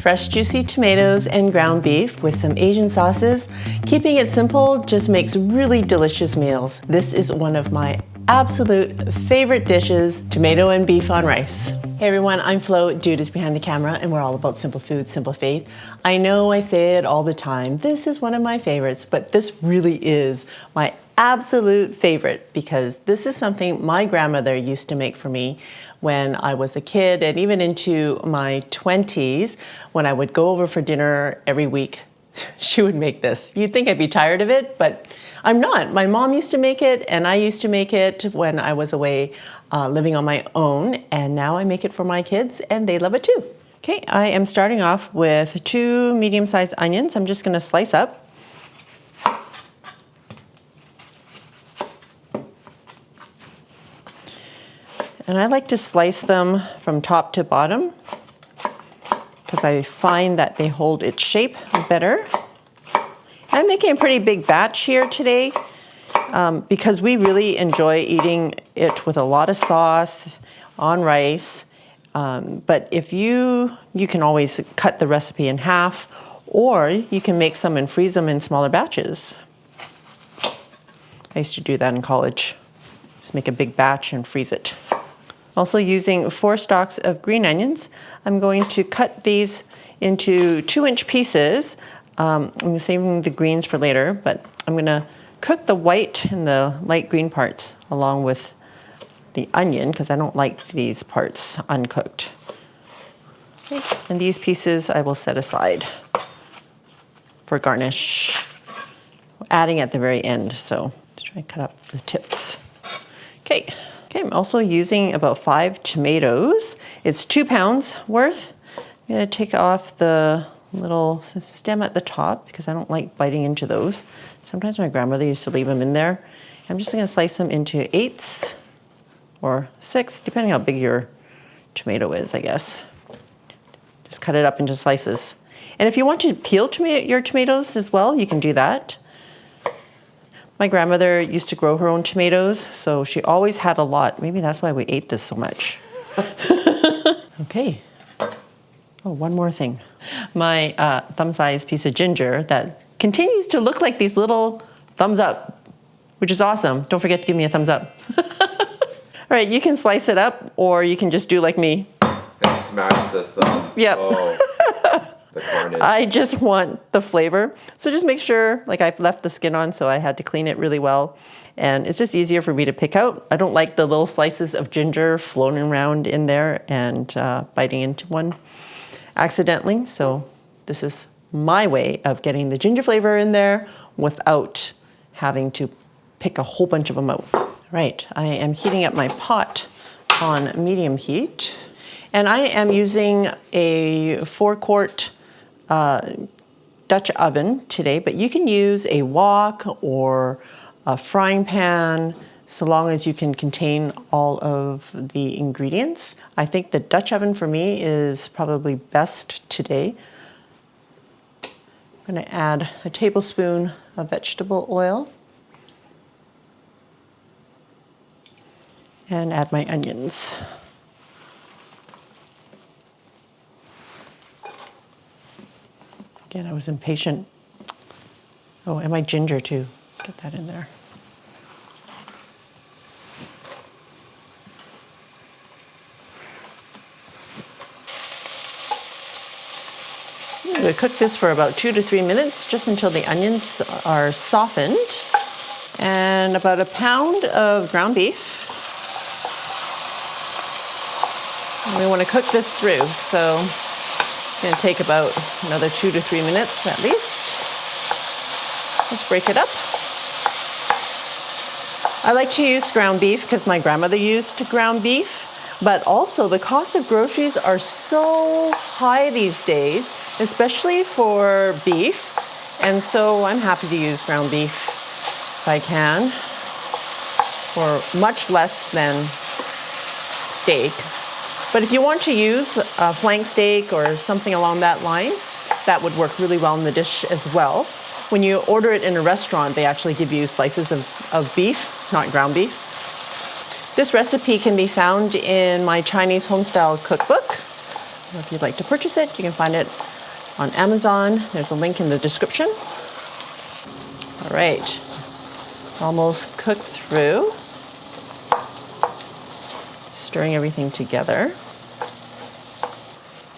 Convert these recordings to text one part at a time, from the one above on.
Fresh juicy tomatoes and ground beef with some Asian sauces. Keeping it simple just makes really delicious meals. This is one of my absolute favorite dishes, tomato and beef on rice. Hey everyone, I'm Flo, Dude is behind the camera, and we're all about simple food, simple faith. I know I say it all the time, this is one of my favorites, but this really is my absolute favorite because this is something my grandmother used to make for me when I was a kid and even into my 20s when I would go over for dinner every week. She would make this. You'd think I'd be tired of it, but I'm not. My mom used to make it and I used to make it when I was away living on my own, and now I make it for my kids and they love it too. Okay, I am starting off with 2 medium-sized onions. I'm just gonna slice up. And I like to slice them from top to bottom because I find that they hold its shape better. I'm making a pretty big batch here today because we really enjoy eating it with a lot of sauce on rice. But if you can always cut the recipe in half, or you can make some and freeze them in smaller batches. I used to do that in college. Just make a big batch and freeze it. Also using 4 stalks of green onions. I'm going to cut these into 2-inch pieces. I'm saving the greens for later, but I'm gonna cook the white and the light green parts along with the onion because I don't like these parts uncooked. Okay. And these pieces I will set aside for garnish, adding at the very end. So let's try and cut up the tips. Okay. Okay, I'm also using about 5 tomatoes. It's 2 pounds worth. I'm gonna take off the little stem at the top because I don't like biting into those. Sometimes my grandmother used to leave them in there. I'm just gonna slice them into 8ths or 6, depending how big your tomato is, I guess. Just cut it up into slices. And if you want to peel your tomatoes as well, you can do that. My grandmother used to grow her own tomatoes, so she always had a lot. Maybe that's why we ate this so much. Okay. Oh, one more thing. My thumb-sized piece of ginger that continues to look like these little thumbs up, which is awesome. Don't forget to give me a thumbs up. All right, you can slice it up, or you can just do like me. And smash the thumb. Yep. Oh. The carnage. I just want the flavor. So just make sure, like I've left the skin on, so I had to clean it really well. And it's just easier for me to pick out. I don't like the little slices of ginger floating around in there and biting into one accidentally. So this is my way of getting the ginger flavor in there without having to pick a whole bunch of them out. Right, I am heating up my pot on medium heat. And I am using a 4-quart Dutch oven today, but you can use a wok or a frying pan so long as you can contain all of the ingredients. I think the Dutch oven for me is probably best today. I'm going to add a tablespoon of vegetable oil and add my onions. Again, I was impatient. Oh, and my ginger too. Let's get that in there. I'm going to cook this for about 2 to 3 minutes, just until the onions are softened. And about 1 pound of ground beef. And we want to cook this through, so it's going to take about another 2 to 3 minutes at least. Just break it up. I like to use ground beef because my grandmother used ground beef, but also the cost of groceries are so high these days, especially for beef, and so I'm happy to use ground beef if I can, for much less than steak. But if you want to use a flank steak or something along that line, that would work really well in the dish as well. When you order it in a restaurant, they actually give you slices of beef, not ground beef. This recipe can be found in my Chinese homestyle cookbook. If you'd like to purchase it, you can find it on Amazon. There's a link in the description. All right, almost cooked through. Stirring everything together.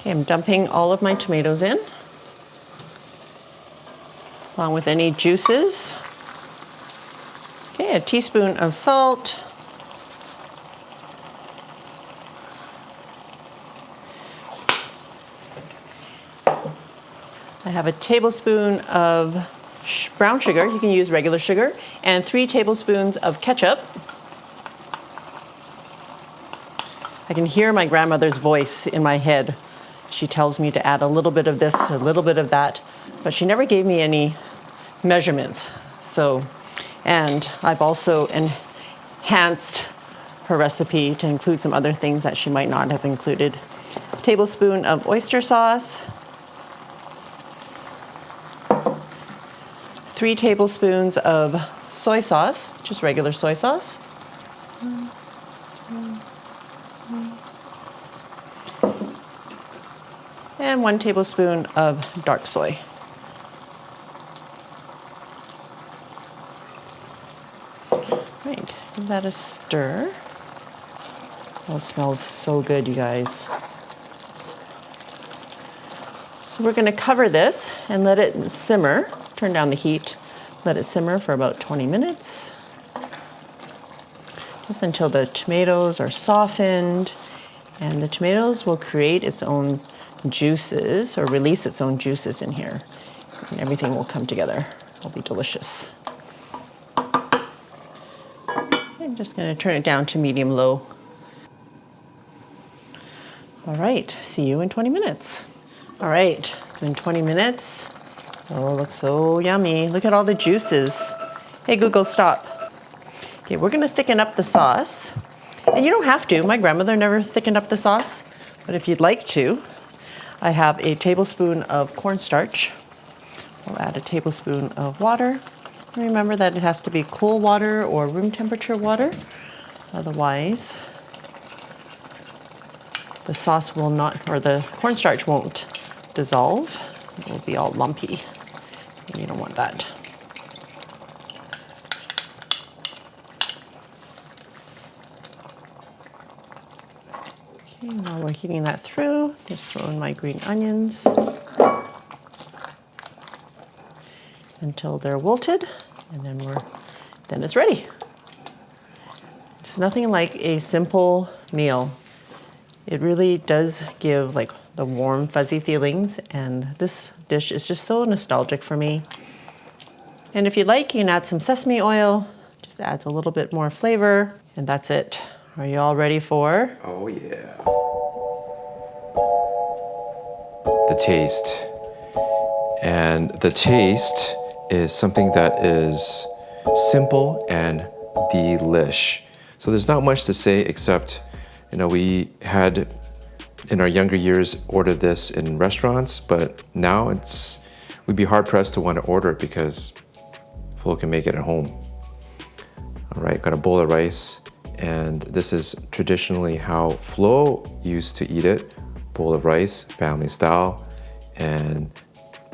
Okay, I'm dumping all of my tomatoes in, along with any juices. Okay, a teaspoon of salt. I have a tablespoon of brown sugar, you can use regular sugar, and 3 tablespoons of ketchup. I can hear my grandmother's voice in my head. She tells me to add a little bit of this, a little bit of that, but she never gave me any measurements. So, and I've also enhanced her recipe to include some other things that she might not have included. A tablespoon of oyster sauce, 3 tablespoons of soy sauce, just regular soy sauce. And 1 tablespoon of dark soy. Right, give that a stir. Oh, it smells so good, you guys. So we're gonna cover this and let it simmer. Turn down the heat, let it simmer for about 20 minutes. Just until the tomatoes are softened, and the tomatoes will create its own juices or release its own juices in here. And everything will come together. It'll be delicious. I'm just gonna turn it down to medium-low. All right, see you in 20 minutes. All right, it's been 20 minutes. Oh, it looks so yummy. Look at all the juices. Hey, Google, stop. Okay, we're gonna thicken up the sauce. And you don't have to. My grandmother never thickened up the sauce, but if you'd like to, I have a tablespoon of cornstarch. I'll add a tablespoon of water. Remember that it has to be cool water or room temperature water. Otherwise, the sauce will not, or the cornstarch won't dissolve. It will be all lumpy. And you don't want that. Okay, while we're heating that through, just throw in my green onions until they're wilted, and then it's ready. It's nothing like a simple meal. It really does give like the warm, fuzzy feelings, and this dish is just so nostalgic for me. And if you like, you can add some sesame oil, just adds a little bit more flavor, and that's it. Are you all ready for? Oh yeah. The taste. And the taste is something that is simple and delish. So there's not much to say except, we had in our younger years ordered this in restaurants, but now we'd be hard pressed to want to order it because Flo can make it at home. All right, got a bowl of rice, and this is traditionally how Flo used to eat it. Bowl of rice, family style, and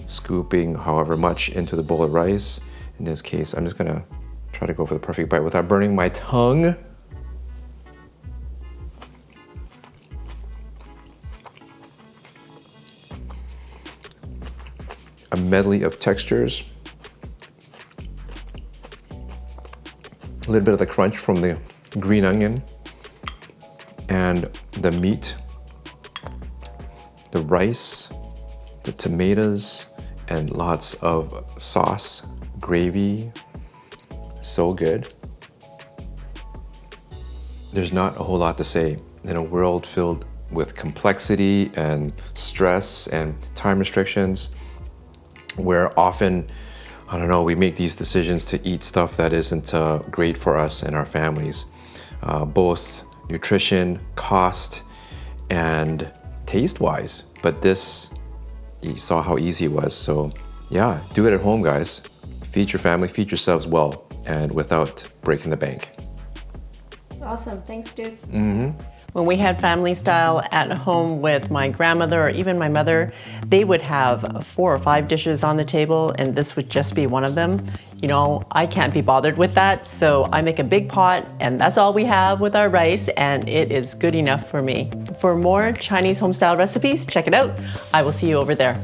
scooping however much into the bowl of rice. In this case, I'm just gonna try to go for the perfect bite without burning my tongue. A medley of textures. A little bit of the crunch from the green onion and the meat, the rice, the tomatoes, and lots of sauce, gravy. So good. There's not a whole lot to say in a world filled with complexity and stress and time restrictions, where often, we make these decisions to eat stuff that isn't great for us and our families. Both nutrition, cost, and taste-wise. But this, you saw how easy it was. So yeah, do it at home, guys. Feed your family, feed yourselves well, and without breaking the bank. Awesome, thanks, dude. When we had family style at home with my grandmother or even my mother, they would have 4 or 5 dishes on the table and this would just be one of them. You know, I can't be bothered with that, so I make a big pot and that's all we have with our rice and it is good enough for me. For more Chinese home style recipes, check it out. I will see you over there.